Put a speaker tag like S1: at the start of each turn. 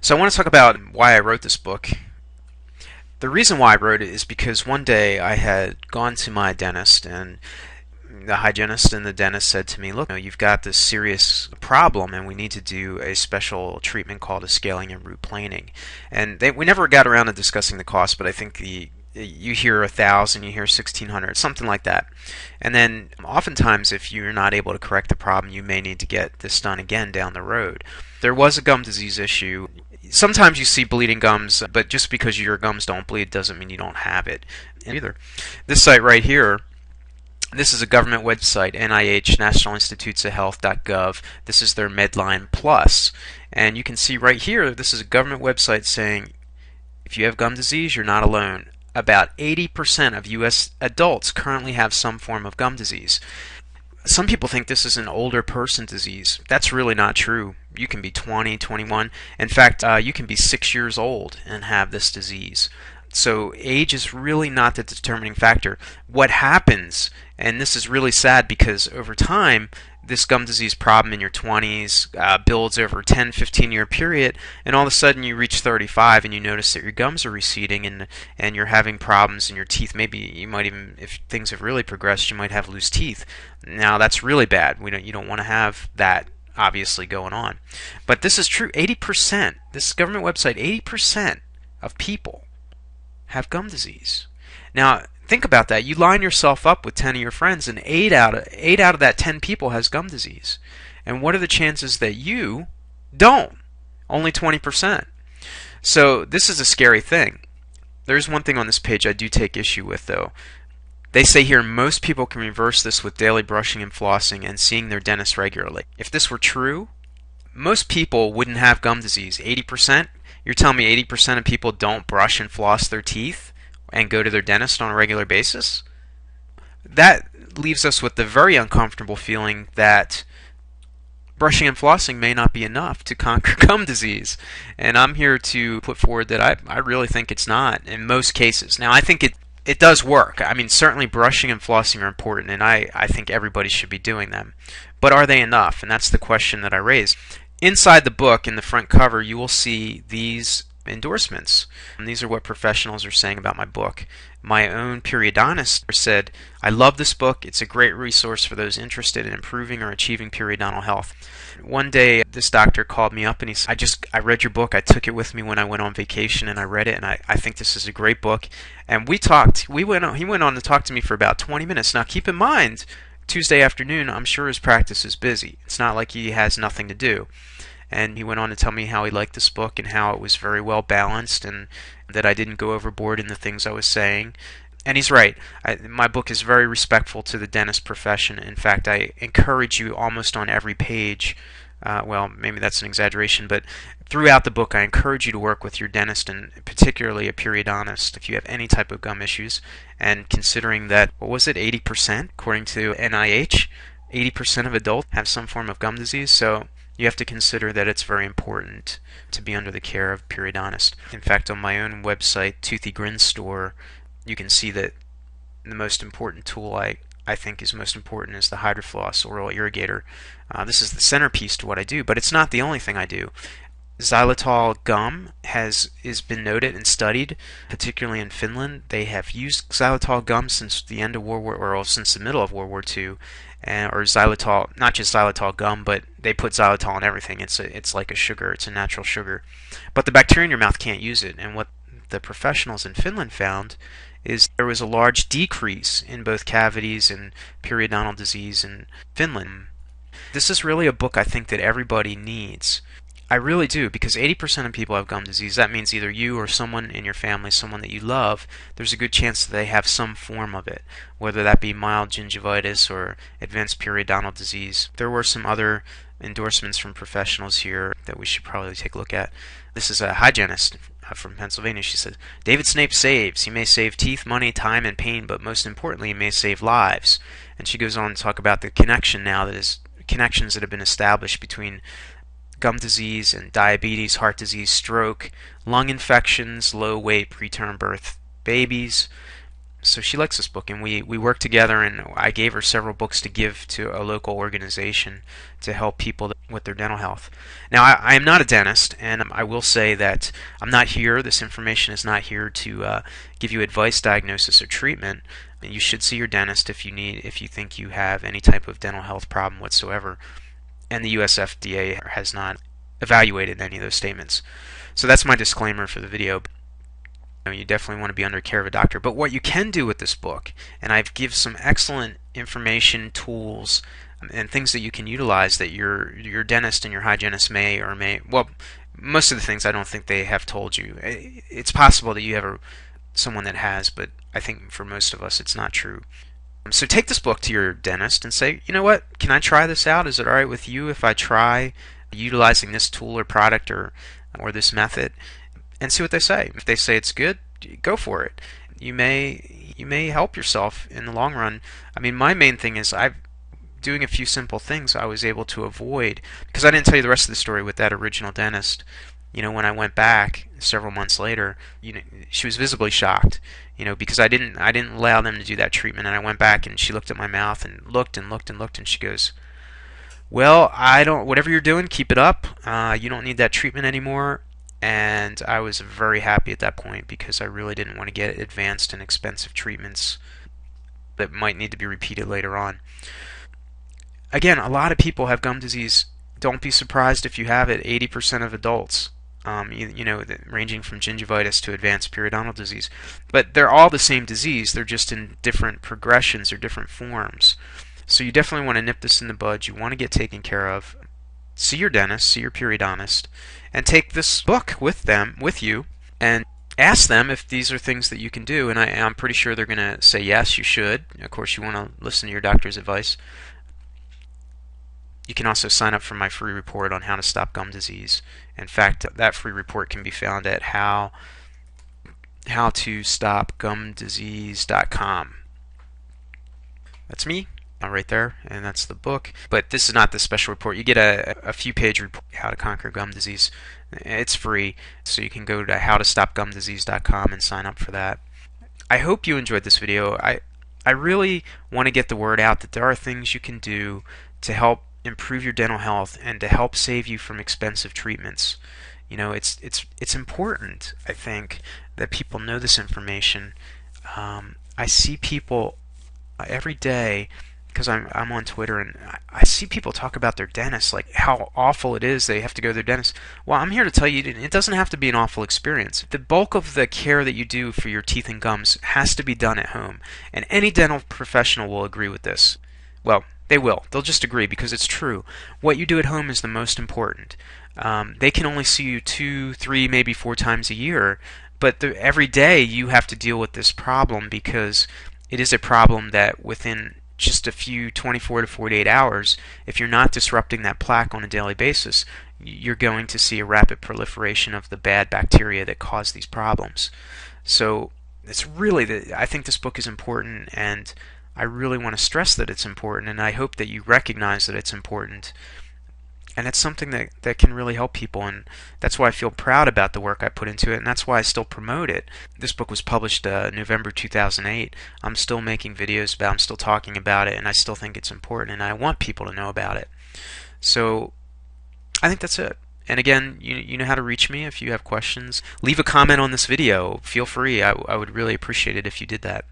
S1: So I want to talk about why I wrote this book. The reason why I wrote it is because one day I had gone to my dentist, and the hygienist and the dentist said to me, look, you've got this serious problem and we need to do a special treatment called a scaling and root planing. And we never got around to discussing the cost, but I think you hear 1,000, you hear 1,600, something like that. And then oftentimes if you're not able to correct the problem, you may need to get this done again down the road. There was a gum disease issue. Sometimes you see bleeding gums, but just because your gums don't bleed doesn't mean you don't have it either. This site right here, this is a government website, NIH, National Institutes of Health.gov. This is their Medline Plus. And you can see right here, this is a government website saying if you have gum disease, you're not alone. About 80% of U.S. adults currently have some form of gum disease. Some people think this is an older person disease. That's really not true. You can be 20, 21. In fact, you can be 6 years old and have this disease. So age is really not the determining factor. What happens, and this is really sad because over time, this gum disease problem in your 20s builds over a 10, 15-year period, and all of a sudden you reach 35 and you notice that your gums are receding and you're having problems in your teeth. Maybe you might even, if things have really progressed, you might have loose teeth. Now that's really bad. You don't want to have that obviously going on. But this is true. 80%, this government website, 80% of people have gum disease. Now, think about that. You line yourself up with 10 of your friends, and 8 out of that 10 people has gum disease. And what are the chances that you don't? Only 20%. So this is a scary thing. There's one thing on this page I do take issue with, though. They say here most people can reverse this with daily brushing and flossing and seeing their dentist regularly. If this were true, most people wouldn't have gum disease. 80%? You're telling me 80% of people don't brush and floss their teeth and go to their dentist on a regular basis? That leaves us with the very uncomfortable feeling that brushing and flossing may not be enough to conquer gum disease. And I'm here to put forward that I really think it's not in most cases. Now, I think it does work. I mean, certainly brushing and flossing are important, and I think everybody should be doing them. But are they enough? And that's the question that I raised. Inside the book, in the front cover, you will see these endorsements. And these are what professionals are saying about my book. My own periodontist said, I love this book. It's a great resource for those interested in improving or achieving periodontal health. One day, this doctor called me up and he said, I read your book. I took it with me when I went on vacation and I read it, and I think this is a great book. And we talked. He went on to talk to me for about 20 minutes. Now, keep in mind, Tuesday afternoon, I'm sure his practice is busy. It's not like he has nothing to do. And he went on to tell me how he liked this book and how it was very well balanced and that I didn't go overboard in the things I was saying. And he's right. My book is very respectful to the dentist profession. In fact, I encourage you almost on every page, well, maybe that's an exaggeration, but throughout the book I encourage you to work with your dentist, and particularly a periodontist if you have any type of gum issues. And considering that, what was it, 80%? According to NIH, 80% of adults have some form of gum disease, so you have to consider that it's very important to be under the care of a periodontist. In fact, on my own website, Toothy Grin Store, you can see that the most important tool I think is most important is the HydroFloss Oral Irrigator. This is the centerpiece to what I do, but it's not the only thing I do. Xylitol gum has been noted and studied, particularly in Finland. They have used xylitol gum since the end of World War, or since the middle of World War II, or xylitol, not just xylitol gum, but they put xylitol in everything. It's like a sugar. It's a natural sugar, but the bacteria in your mouth can't use it. And what the professionals in Finland found is there was a large decrease in both cavities and periodontal disease in Finland. This is really a book I think that everybody needs. I really do, because 80% of people have gum disease. That means either you or someone in your family, someone that you love, there's a good chance that they have some form of it, whether that be mild gingivitis or advanced periodontal disease. There were some other endorsements from professionals here that we should probably take a look at. This is a hygienist from Pennsylvania. She says, David Snape saves. He may save teeth, money, time, and pain, but most importantly, he may save lives. And she goes on to talk about the connections that have been established between gum disease and diabetes, heart disease, stroke, lung infections, low weight preterm birth babies, So she likes this book, and we worked together, and I gave her several books to give to a local organization to help people with their dental health. Now, I am not a dentist, and I will say that I'm not here. This information is not here to give you advice, diagnosis, or treatment. You should see your dentist if you think you have any type of dental health problem whatsoever. And the US FDA has not evaluated any of those statements. So that's my disclaimer for the video. You definitely want to be under care of a doctor. But what you can do with this book, and I've give some excellent information, tools, and things that you can utilize that your dentist and your hygienist may, well, most of the things I don't think they have told you. It's possible that you have someone that has, but I think for most of us it's not true. So take this book to your dentist and say, you know what, can I try this out? Is it alright with you if I try utilizing this tool or product or this method? And see what they say. If they say it's good, go for it. You may help yourself in the long run. I mean, my main thing is doing a few simple things I was able to avoid, because I didn't tell you the rest of the story with that original dentist. When I went back several months later, she was visibly shocked, because I didn't allow them to do that treatment, and I went back and she looked at my mouth and looked and looked and looked, and she goes, "Well, whatever you're doing, keep it up. You don't need that treatment anymore." And I was very happy at that point, because I really didn't want to get advanced and expensive treatments that might need to be repeated later on. Again, a lot of people have gum disease. Don't be surprised if you have it. 80% of adults, ranging from gingivitis to advanced periodontal disease. But they're all the same disease. They're just in different progressions or different forms. So you definitely want to nip this in the bud. You want to get taken care of. See your dentist, see your periodontist, and take this book with you, and ask them if these are things that you can do. And I'm pretty sure they're going to say yes, you should. Of course, you want to listen to your doctor's advice. You can also sign up for my free report on how to stop gum disease. In fact, that free report can be found at howtostopgumdisease.com. That's me right there, and that's the book. But this is not the special report. You get a few-page report, How to Conquer Gum Disease. It's free, so you can go to howtostopgumdisease.com and sign up for that. I hope you enjoyed this video. I really want to get the word out that there are things you can do to help improve your dental health and to help save you from expensive treatments. It's important, I think, that people know this information. I see people every day, because I'm on Twitter, and I see people talk about their dentist, like how awful it is they have to go to their dentist. Well, I'm here to tell you, it doesn't have to be an awful experience. The bulk of the care that you do for your teeth and gums has to be done at home, and any dental professional will agree with this. Well, they will. They'll just agree, because it's true. What you do at home is the most important. They can only see you 2, 3, maybe 4 times a year, but every day you have to deal with this problem, because it is a problem that within just a few 24 to 48 hours, if you're not disrupting that plaque on a daily basis, you're going to see a rapid proliferation of the bad bacteria that cause these problems. So it's really, I think this book is important, and I really want to stress that it's important, and I hope that you recognize that it's important. And it's something that can really help people, and that's why I feel proud about the work I put into it, and that's why I still promote it. This book was published November 2008. I'm still making videos about it, I'm still talking about it, and I still think it's important, and I want people to know about it. So I think that's it. And again, you know how to reach me if you have questions. Leave a comment on this video. Feel free. I would really appreciate it if you did that.